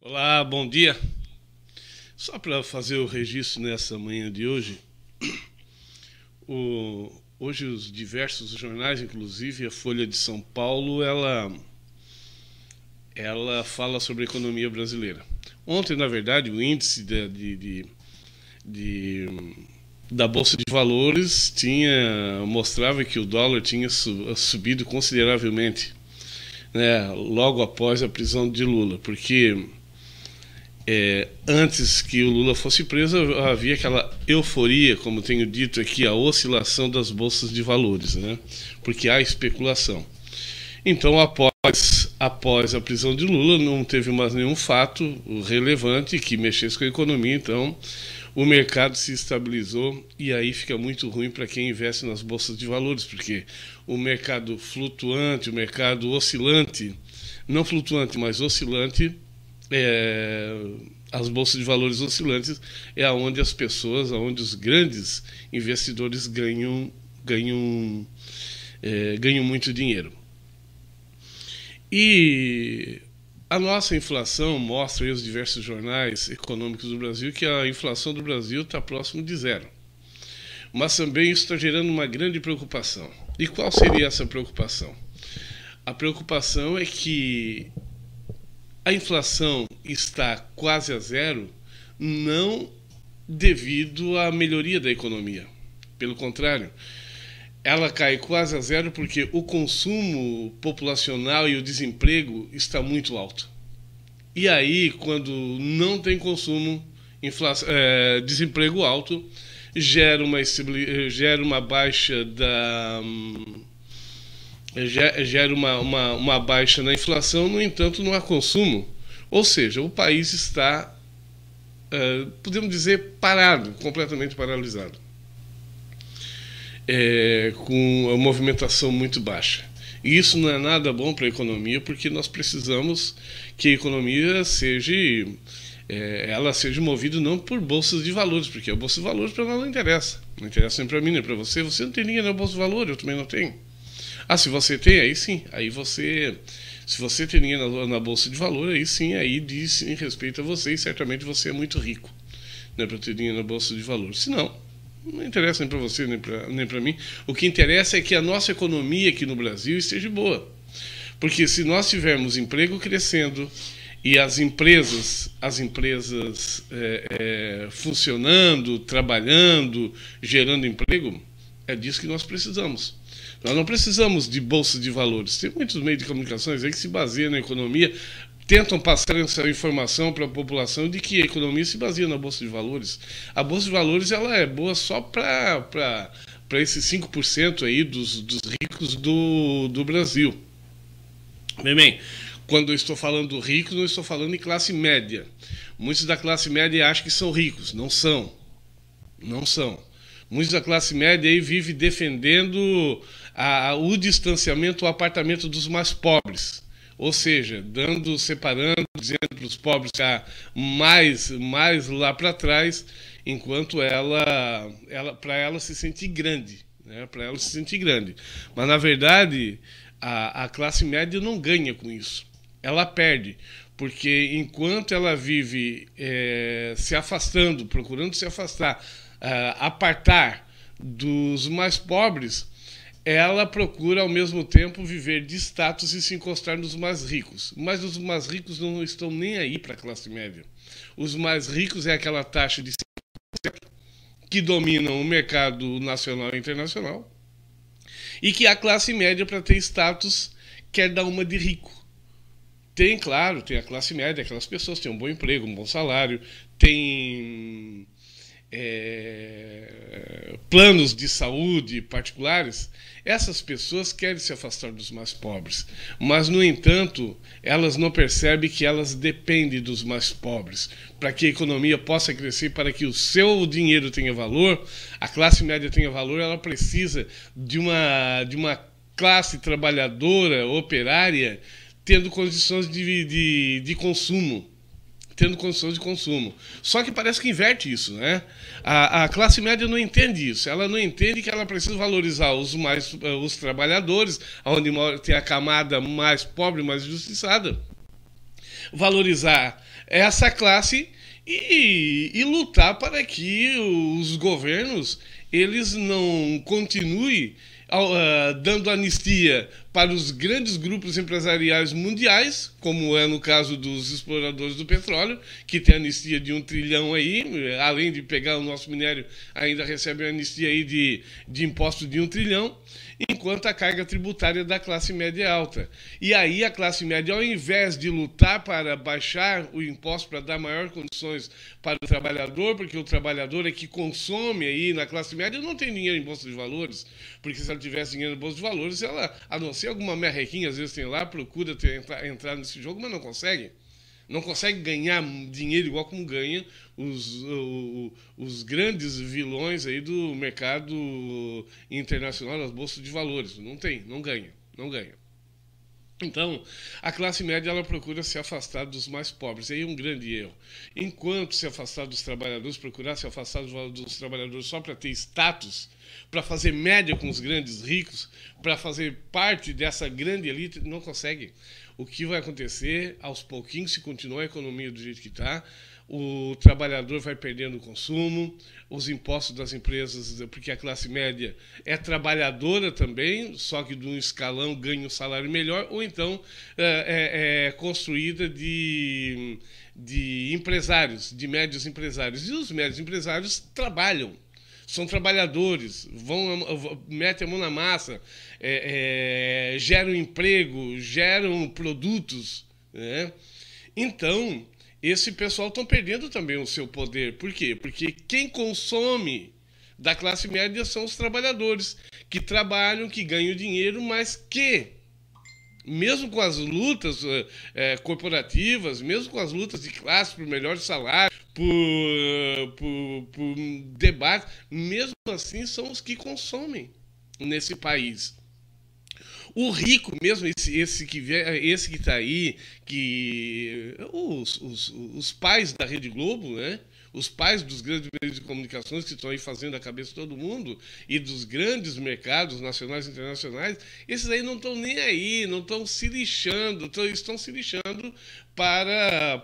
Olá, bom dia. Só para fazer o registro nessa manhã de hoje, hoje os diversos jornais, inclusive a Folha de São Paulo, ela fala sobre a economia brasileira. Ontem, na verdade, o índice de- da Bolsa de Valores mostrava que o dólar tinha subido consideravelmente, né, logo após a prisão de Lula, porque antes que o Lula fosse preso, havia aquela euforia, como tenho dito aqui, a oscilação das bolsas de valores, né? Porque há especulação. Então, após a prisão de Lula, não teve mais nenhum fato relevante que mexesse com a economia, então o mercado se estabilizou e aí fica muito ruim para quem investe nas bolsas de valores, porque o mercado flutuante, o mercado oscilante, não flutuante, mas oscilante, as bolsas de valores oscilantes é onde as pessoas, onde os grandes investidores ganham muito dinheiro. E a nossa inflação mostra aí os diversos jornais econômicos do Brasil que a inflação do Brasil está próximo de zero. Mas também isso está gerando uma grande preocupação. E qual seria essa preocupação? A preocupação é que a inflação está quase a zero, não devido à melhoria da economia. Pelo contrário, ela cai quase a zero porque o consumo populacional e o desemprego está muito alto. E aí, quando não tem consumo, desemprego alto, gera uma baixa gera uma baixa na inflação, no entanto, não há consumo. Ou seja, o país está, podemos dizer, parado, completamente paralisado, com a movimentação muito baixa. E isso não é nada bom para a economia, porque nós precisamos que a economia ela seja movida não por bolsas de valores, porque a bolsa de valores para nós não interessa. Não interessa nem para mim, nem para você. Você não tem dinheiro na bolsa de valores, eu também não tenho. Ah, se você tem, aí sim. Se você tem dinheiro na bolsa de valor, aí sim, aí diz sim, respeito a você e certamente você é muito rico, né, para ter dinheiro na bolsa de valor. Se não, não interessa nem para você nem para mim. O que interessa é que a nossa economia aqui no Brasil esteja boa. Porque se nós tivermos emprego crescendo e as empresas funcionando, trabalhando, gerando emprego, é disso que nós precisamos. Nós não precisamos de bolsa de valores. Tem muitos meios de comunicação aí que se baseiam na economia, tentam passar essa informação para a população de que a economia se baseia na bolsa de valores. A bolsa de valores ela é boa só para esses 5% aí dos ricos do Brasil. Bem, quando eu estou falando ricos, não estou falando em classe média. Muitos da classe média acham que são ricos. Não são. Não são. Muitos da classe média aí vivem defendendo o distanciamento, o apartamento dos mais pobres. Ou seja, separando, dizendo para os pobres ficar mais lá para trás, enquanto para ela se sentir grande. Né? Para ela se sentir grande. Mas, na verdade, a classe média não ganha com isso. Ela perde. Porque enquanto ela vive se afastando, procurando se afastar, apartar dos mais pobres, ela procura ao mesmo tempo viver de status e se encostar nos mais ricos. Mas os mais ricos não estão nem aí para a classe média. Os mais ricos é aquela taxa de 5% que dominam o mercado nacional e internacional e que a classe média, para ter status, quer dar uma de rico. Tem, claro, tem a classe média, aquelas pessoas têm um bom emprego, um bom salário, tem planos de saúde particulares. Essas pessoas querem se afastar dos mais pobres, mas, no entanto, elas não percebem que elas dependem dos mais pobres. Para que a economia possa crescer, para que o seu dinheiro tenha valor, a classe média tenha valor, ela precisa de uma classe trabalhadora, operária, tendo condições de consumo. Só que parece que inverte isso, né? A classe média não entende isso. Ela não entende que ela precisa valorizar os trabalhadores, onde tem a camada mais pobre, mais injustiçada. valorizar essa classe e lutar para que os governos eles não continuem dando anistia para os grandes grupos empresariais mundiais, como é no caso dos exploradores do petróleo, que tem anistia de 1 trilhão aí, além de pegar o nosso minério, ainda recebe anistia aí de imposto de 1 trilhão, enquanto a carga tributária da classe média é alta. E aí a classe média, ao invés de lutar para baixar o imposto, para dar maiores condições para o trabalhador, porque o trabalhador é que consome aí na classe média, não tem dinheiro em bolsa de valores, porque se ela tivesse dinheiro em bolsa de valores, ela, a não ser alguma merrequinha, às vezes tem lá, procura entrar nesse jogo, mas não consegue. Não consegue ganhar dinheiro igual como ganha os grandes vilões aí do mercado internacional das bolsas de valores. Não tem, não ganha, não ganha. Então, a classe média ela procura se afastar dos mais pobres. Aí é um grande erro. Enquanto se afastar dos trabalhadores, procurar se afastar dos trabalhadores só para ter status, para fazer média com os grandes ricos, para fazer parte dessa grande elite, não consegue. O que vai acontecer, aos pouquinhos, se continuar a economia do jeito que está, o trabalhador vai perdendo o consumo, os impostos das empresas, porque a classe média é trabalhadora também, só que de um escalão ganha um salário melhor, ou então é construída de empresários, de médios empresários. E os médios empresários trabalham, são trabalhadores, metem a mão na massa, geram emprego, geram produtos, né? Então, esse pessoal estão perdendo também o seu poder. Por quê? Porque quem consome da classe média são os trabalhadores, que trabalham, que ganham dinheiro, mas que, mesmo com as lutas corporativas, mesmo com as lutas de classe por melhor salário, por debate, mesmo assim são os que consomem nesse país. O rico mesmo, esse que está aí, que os pais da Rede Globo, né? Os pais dos grandes meios de comunicações que estão aí fazendo a cabeça de todo mundo e dos grandes mercados nacionais e internacionais, esses aí não estão nem aí, não estão se lixando, estão se lixando para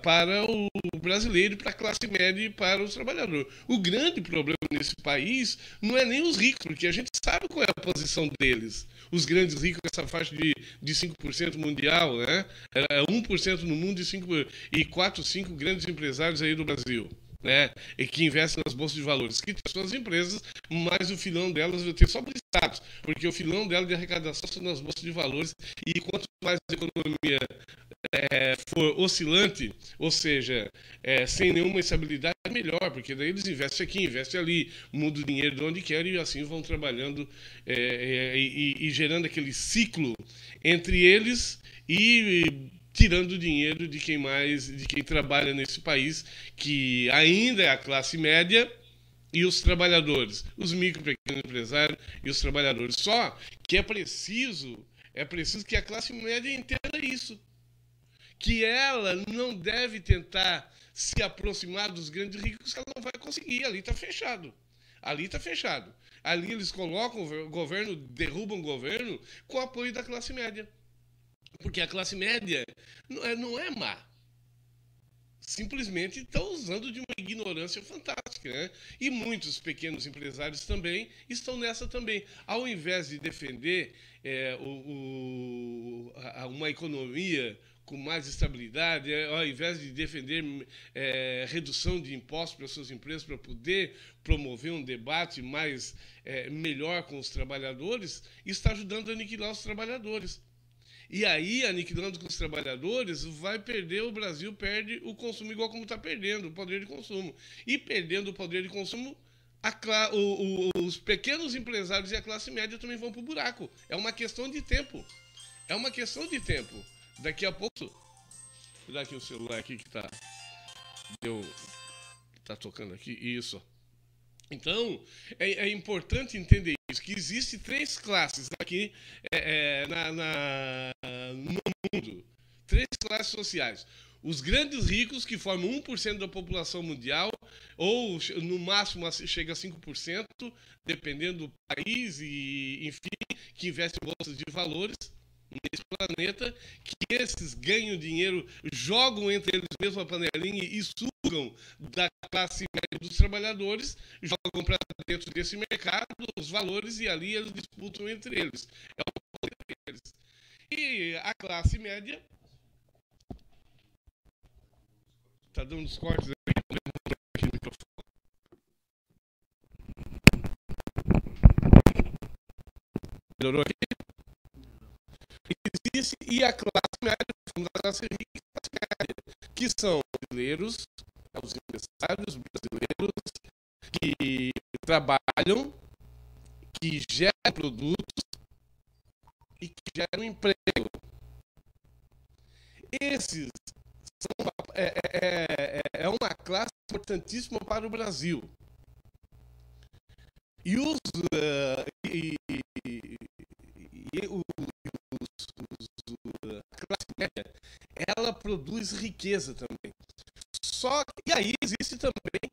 o brasileiro, para a classe média e para o trabalhador. O grande problema nesse país não é nem os ricos, porque a gente sabe qual é a posição deles. Os grandes ricos, essa faixa de 5% mundial, né? 1% no mundo e 4, 5 grandes empresários aí do Brasil, né? E que investem nas bolsas de valores, que tem suas empresas, mas o filão delas vai ter só por status, porque o filão dela de arrecadação são nas bolsas de valores, e quanto mais a economia for oscilante, ou seja, sem nenhuma estabilidade, melhor, porque daí eles investem aqui, investem ali, mudam o dinheiro de onde querem e assim vão trabalhando e gerando aquele ciclo entre eles e tirando o dinheiro de quem trabalha nesse país, que ainda é a classe média, e os trabalhadores, os micro e pequenos empresários e os trabalhadores. Só que é preciso que a classe média entenda isso, que ela não deve tentar se aproximar dos grandes ricos, que ela não vai conseguir. Ali está fechado. Ali está fechado. Ali eles colocam o governo, derrubam o governo com o apoio da classe média. Porque a classe média não é má. Simplesmente está usando de uma ignorância fantástica, né? E muitos pequenos empresários também estão nessa também. Ao invés de defender uma economia com mais estabilidade, ao invés de defender redução de impostos para suas empresas, para poder promover um debate melhor com os trabalhadores, está ajudando a aniquilar os trabalhadores. E aí, aniquilando com os trabalhadores, o Brasil perde o consumo, igual como está perdendo o poder de consumo. E perdendo o poder de consumo, os pequenos empresários e a classe média também vão para o buraco. É uma questão de tempo. É uma questão de tempo. Daqui a pouco... Vou dar aqui o celular aqui que está tocando aqui. Isso. Então, é importante entender isso, que existem 3 classes aqui no mundo. 3 classes sociais. Os grandes ricos, que formam 1% da população mundial, ou no máximo chega a 5%, dependendo do país, e enfim, que investem em bolsas de valores. nesse planeta, que esses ganham dinheiro, jogam entre eles mesmo a panelinha e sugam da classe média dos trabalhadores, jogam para dentro desse mercado os valores e ali eles disputam entre eles. É o poder deles. E a classe média está dando os cortes aqui no microfone. Melhorou aqui? Existe, e a classe média, a classe rica e a classe média, que são brasileiros, os empresários brasileiros que trabalham, que geram produtos e que geram emprego. Esses são uma classe importantíssima para o Brasil. E os a classe média, ela produz riqueza também. Só que, e aí existe também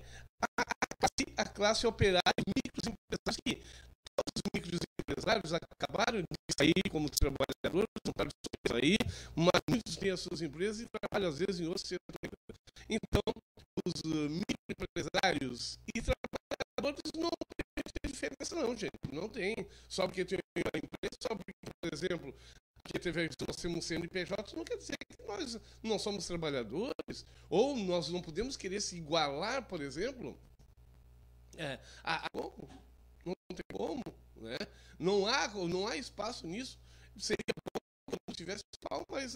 a classe operária, microempresários, que todos os microempresários acabaram de sair como trabalhadores, não param de sair, mas muitos têm as suas empresas e trabalham às vezes em outros setores. Então, os microempresários e trabalhadores não tem diferença não, gente. Não tem. Só porque tem uma empresa, só porque, por exemplo, que nós temos um CNPJ, não quer dizer que nós não somos trabalhadores, ou nós não podemos querer se igualar, por exemplo, não tem como, né? Não há espaço nisso. Seria bom que não tivesse espaço, mas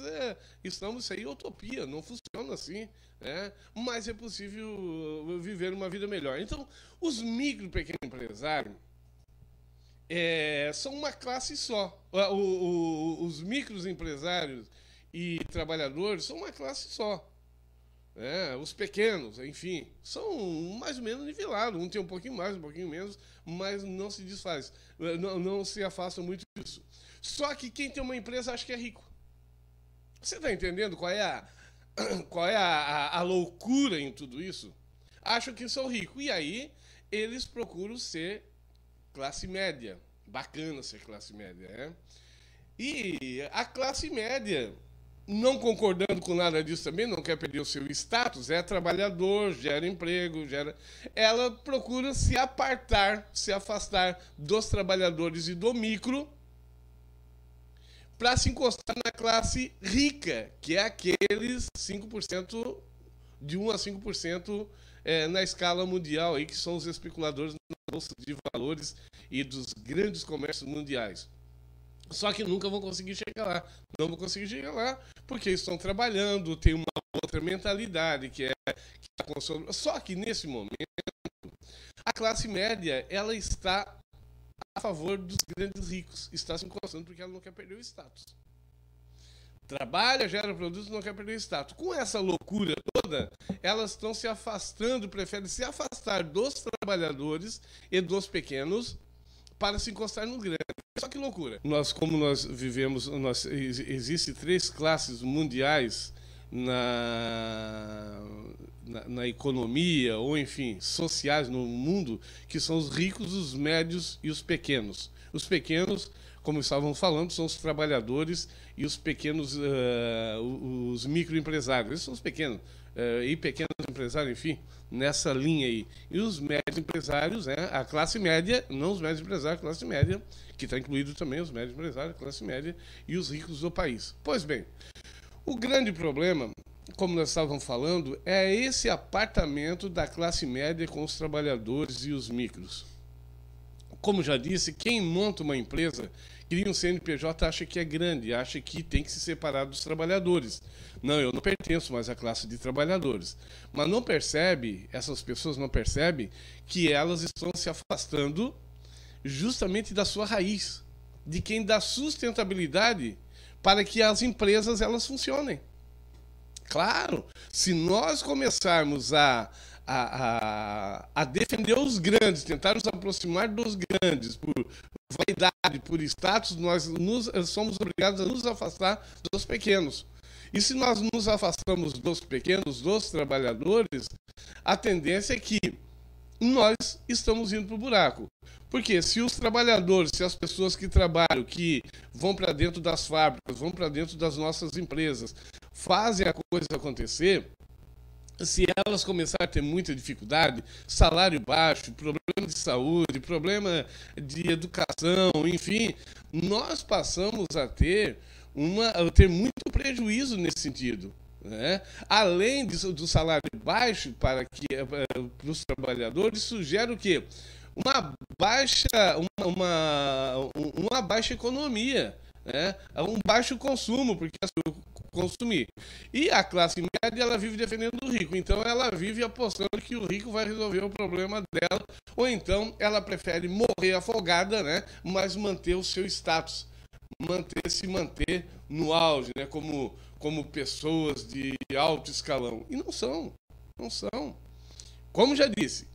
isso aí é utopia, não funciona assim, né? Mas é possível viver uma vida melhor. Então, os micro e pequenos empresários são uma classe só. Os microempresários e trabalhadores são uma classe só. Os pequenos, enfim, são mais ou menos nivelados. Um tem um pouquinho mais, um pouquinho menos, mas não se desfaz, não se afasta muito disso. Só que quem tem uma empresa acha que é rico. Você está entendendo qual é a loucura em tudo isso? Acham que são ricos. E aí eles procuram ser classe média. Bacana ser classe média, né? E a classe média, não concordando com nada disso também, não quer perder o seu status, é trabalhador, gera emprego, ela procura se apartar, se afastar dos trabalhadores e do micro para se encostar na classe rica, que é aqueles 5%, de 1 a 5% na escala mundial, aí, que são os especuladores na bolsa de valores e dos grandes comércios mundiais. Só que nunca vão conseguir chegar lá. Não vão conseguir chegar lá porque estão trabalhando, tem uma outra mentalidade que é só que nesse momento a classe média, ela está a favor dos grandes ricos, está se encostando porque ela não quer perder o status. Trabalha, gera produtos, não quer perder o status. Com essa loucura toda, elas estão se afastando, preferem se afastar dos trabalhadores e dos pequenos para se encostar no grande. Só que loucura. Como nós vivemos, existem 3 classes mundiais na economia, ou enfim, sociais no mundo, que são os ricos, os médios e os pequenos. Os pequenos, como estávamos falando, são os trabalhadores, e os pequenos, os microempresários. Esses são os pequenos, e pequenos empresários, enfim, nessa linha aí. E os médios empresários, a classe média, não os médios empresários, a classe média, que está incluído também os médios empresários, a classe média e os ricos do país. Pois bem, o grande problema, como nós estávamos falando, é esse apartamento da classe média com os trabalhadores e os micros. Como já disse, quem monta uma empresa, cria um CNPJ, acha que é grande, acha que tem que se separar dos trabalhadores. Não, eu não pertenço mais à classe de trabalhadores. Mas não percebe, essas pessoas não percebem que elas estão se afastando justamente da sua raiz, de quem dá sustentabilidade para que as empresas elas funcionem. Claro, se nós começarmos a defender os grandes, tentar nos aproximar dos grandes por vaidade, por status, nós somos obrigados a nos afastar dos pequenos. E se nós nos afastamos dos pequenos, dos trabalhadores, a tendência é que nós estamos indo para o buraco. Porque se os trabalhadores, se as pessoas que trabalham, que vão para dentro das fábricas, vão para dentro das nossas empresas, fazem a coisa acontecer, se elas começarem a ter muita dificuldade, salário baixo, problema de saúde, problema de educação, enfim, nós passamos a ter muito prejuízo nesse sentido. Né? Além do salário baixo para os trabalhadores, isso gera o quê? Uma baixa, uma baixa economia, né? Um baixo consumo, porque consumir. E a classe média, ela vive defendendo o rico, então ela vive apostando que o rico vai resolver o problema dela, ou então ela prefere morrer afogada, né? Mas manter o seu status, se manter no auge, né? Como pessoas de alto escalão. E não são. Como já disse,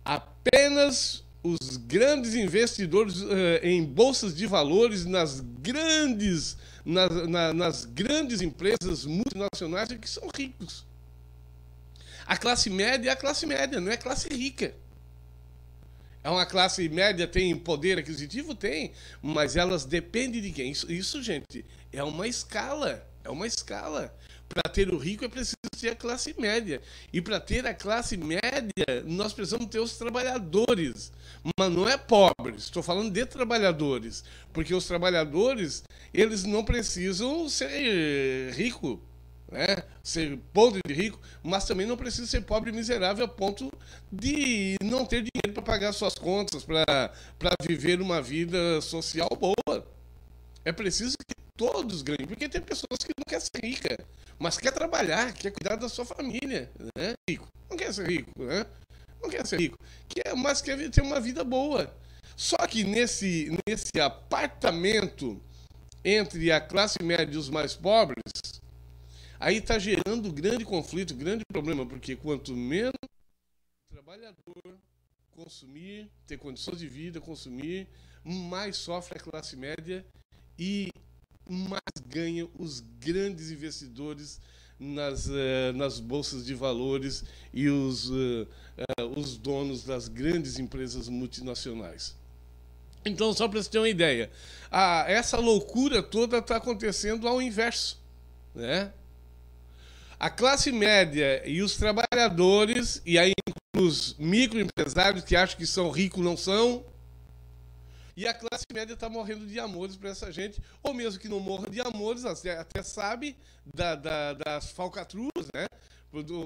apenas os grandes investidores em bolsas de valores, nas grandes empresas multinacionais, é que são ricos. A classe média é a classe média, não é a classe rica. É uma classe média, tem poder aquisitivo? Tem, mas elas dependem de quem? Isso, gente, é uma escala. Para ter o rico é preciso ter a classe média. E para ter a classe média, nós precisamos ter os trabalhadores. Mas não é pobres, estou falando de trabalhadores. Porque os trabalhadores, eles não precisam ser ricos, né? Ser podre de rico, mas também não precisa ser pobre e miserável a ponto de não ter dinheiro para pagar suas contas, para viver uma vida social boa. É preciso que todos ganhem, porque tem pessoas que não querem ser rica, mas quer trabalhar, quer cuidar da sua família, né? Rico, não quer ser rico, né? Não quer ser rico, mas quer ter uma vida boa. Só que nesse apartamento entre a classe média e os mais pobres, aí está gerando grande conflito, grande problema, porque quanto menos o trabalhador consumir, ter condições de vida, consumir, mais sofre a classe média e mais ganham os grandes investidores nas bolsas de valores e os donos das grandes empresas multinacionais. Então, só para você ter uma ideia, essa loucura toda está acontecendo ao inverso, né? A classe média e os trabalhadores, e aí os microempresários que acham que são ricos, não são, e a classe média está morrendo de amores para essa gente, ou mesmo que não morra de amores, até sabe das falcatruas, né?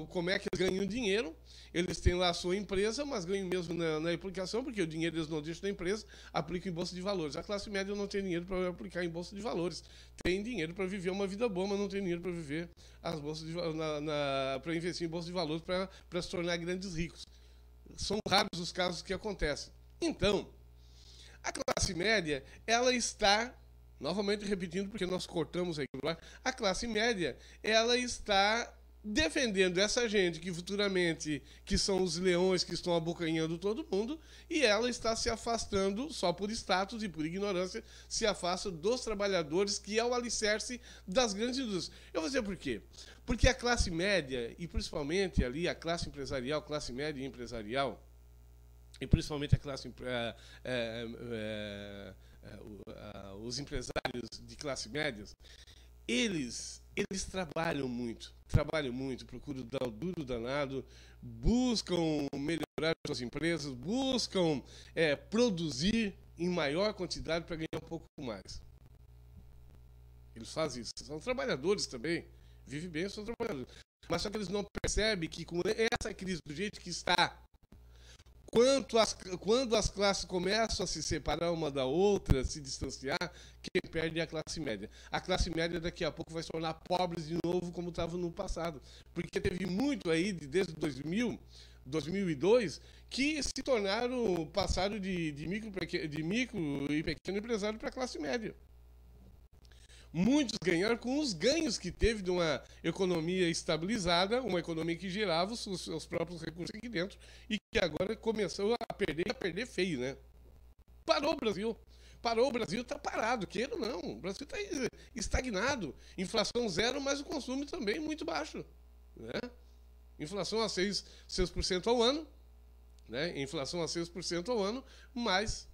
Como é que eles ganham dinheiro. Eles têm lá a sua empresa, mas ganham mesmo na aplicação, porque o dinheiro eles não deixam na empresa, aplicam em bolsa de valores. A classe média não tem dinheiro para aplicar em bolsa de valores. Tem dinheiro para viver uma vida boa, mas não tem dinheiro para viver as bolsas para investir em bolsa de valores, para se tornar grandes ricos. São raros os casos que acontecem. Então, a classe média, ela está, novamente repetindo, porque nós cortamos aí, a classe média, ela está defendendo essa gente que futuramente, que são os leões que estão abocanhando todo mundo, e ela está se afastando, só por status e por ignorância, se afasta dos trabalhadores, que é o alicerce das grandes indústrias. Eu vou dizer por quê. Porque a classe média, e principalmente ali a classe empresarial, classe média e empresarial, e principalmente a classe os empresários de classe média, eles trabalham muito, procuram dar o duro danado, buscam melhorar suas empresas, buscam produzir em maior quantidade para ganhar um pouco mais. Eles fazem isso. São trabalhadores também, vivem bem, são trabalhadores. Mas só que eles não percebem que com essa crise do jeito que está, quando as classes começam a se separar uma da outra, se distanciar, quem perde é a classe média. A classe média daqui a pouco vai se tornar pobre de novo, como estava no passado. Porque teve muito aí, desde 2000, 2002, que se passaram de micro e pequeno empresário para a classe média. Muitos ganharam com os ganhos que teve de uma economia estabilizada, uma economia que gerava os seus próprios recursos aqui dentro e que agora começou a perder feio, né? Parou o Brasil está parado, queira ou não. O Brasil está estagnado. Inflação zero, mas o consumo também muito baixo, né? Inflação a 6% ao ano. né? Inflação a 6% ao ano, mas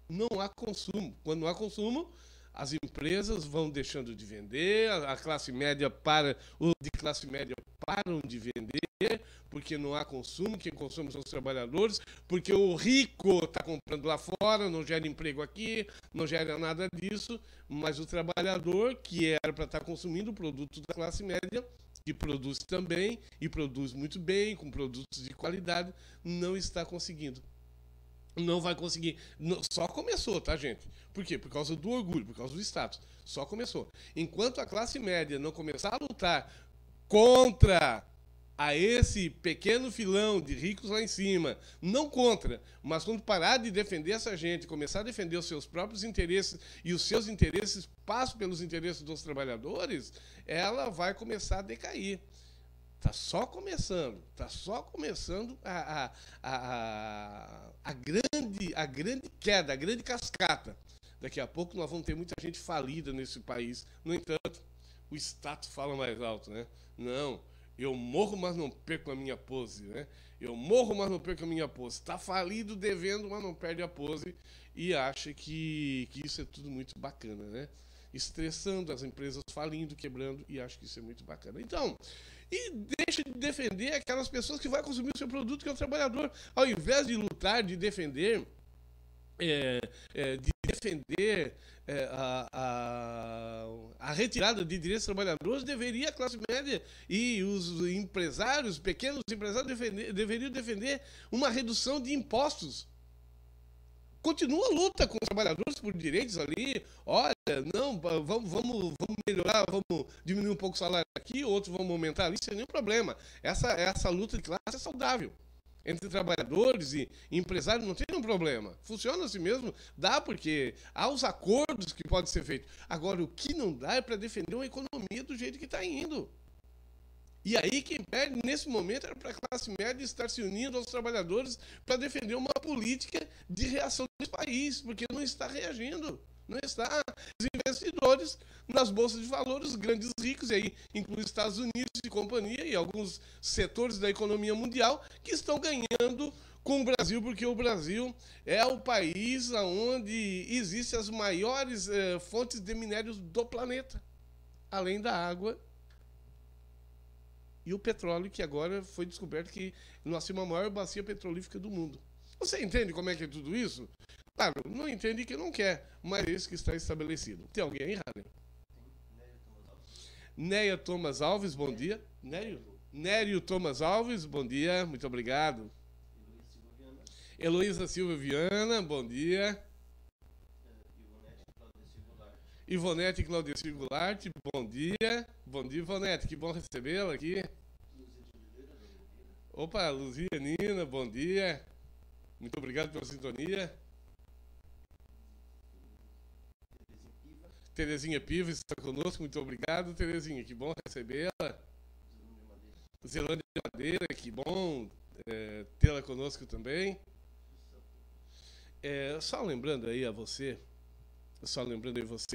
não há consumo. Quando não há consumo, as empresas vão deixando de vender, a classe média os de classe média param de vender, porque não há consumo, quem consome são os trabalhadores, porque o rico está comprando lá fora, não gera emprego aqui, não gera nada disso, mas o trabalhador, que era para estar consumindo o produto da classe média, que produz também, e produz muito bem, com produtos de qualidade, não está conseguindo. Não vai conseguir. Só começou, tá, gente? Por quê? Por causa do orgulho, por causa do status. Só começou. Enquanto a classe média não começar a lutar contra a esse pequeno filão de ricos lá em cima, não contra, mas quando parar de defender essa gente, começar a defender os seus próprios interesses e os seus interesses passam pelos interesses dos trabalhadores, ela vai começar a decair. Está só começando a grande queda, a grande cascata. Daqui a pouco nós vamos ter muita gente falida nesse país. No entanto, o status fala mais alto, né? Não, eu morro, mas não perco a minha pose, né? Eu morro, mas não perco a minha pose. Está falido, devendo, mas não perde a pose e acha que isso é tudo muito bacana, né? Estressando as empresas falindo, quebrando, e acho que isso é muito bacana. Então, e deixa de defender aquelas pessoas que vão consumir o seu produto, que é o trabalhador. Ao invés de lutar, de defender, a retirada de direitos dos trabalhadores, deveria a classe média e os empresários, pequenos empresários, deveriam defender uma redução de impostos. Continua a luta com os trabalhadores por direitos ali. Olha, não, vamos melhorar, vamos diminuir um pouco o salário aqui, outros vamos aumentar ali, sem nenhum problema. Essa luta de classe é saudável. Entre trabalhadores e empresários não tem nenhum problema. Funciona assim mesmo, dá porque há os acordos que podem ser feitos. Agora, o que não dá é para defender uma economia do jeito que está indo. E aí quem perde nesse momento era para a classe média estar se unindo aos trabalhadores para defender uma política de reação desse país, porque não está reagindo. Não está. Os investidores nas bolsas de valores, os grandes ricos, e aí inclui os Estados Unidos e companhia, e alguns setores da economia mundial, que estão ganhando com o Brasil, porque o Brasil é o país onde existem as maiores fontes de minérios do planeta, além da água e o petróleo, que agora foi descoberto que nós temos a maior bacia petrolífera do mundo. Você entende como é que é tudo isso? Claro, não entende que não quer, mas é isso que está estabelecido. Tem alguém aí, Rani? Neia Thomas Alves, bom dia. Nério Thomas Alves, bom dia, muito obrigado. Heloísa Silva Viana, bom dia. Ivonete Claudeci Goulart, bom dia. Bom dia, Ivonete, que bom recebê-la aqui. Opa, Luzia Nina, bom dia. Muito obrigado pela sintonia. Terezinha Piva está conosco, muito obrigado, Terezinha, que bom recebê-la. Zelândia Madeira, que bom tê-la conosco também. Só lembrando aí você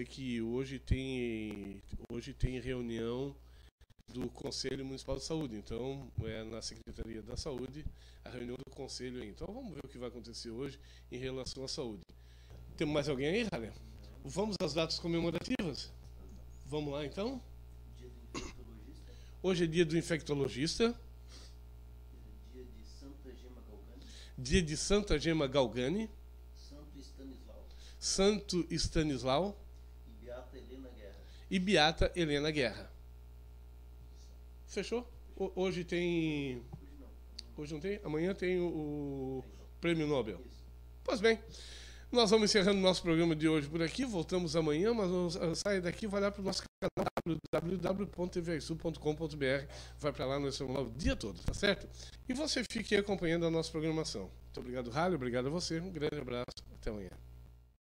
que hoje tem reunião do Conselho Municipal de Saúde. Então, na Secretaria da Saúde, a reunião do Conselho aí. Então, vamos ver o que vai acontecer hoje em relação à saúde. Temos mais alguém aí, Ralha? Vamos às datas comemorativas? Vamos lá, então? Hoje é dia do infectologista. Dia de Santa Gema Galgani. Santo Stanislau. E Beata Helena Guerra. Fechou? Hoje tem... Hoje não tem? Amanhã tem o Prêmio Nobel. Pois bem, nós vamos encerrando o nosso programa de hoje por aqui. Voltamos amanhã, mas sair daqui e vai lá para o nosso canal www.tvsul.com.br. Vai para lá, nós estamos lá o dia todo, tá certo? E você fique acompanhando a nossa programação. Muito obrigado, Rálio. Obrigado a você. Um grande abraço. Até amanhã.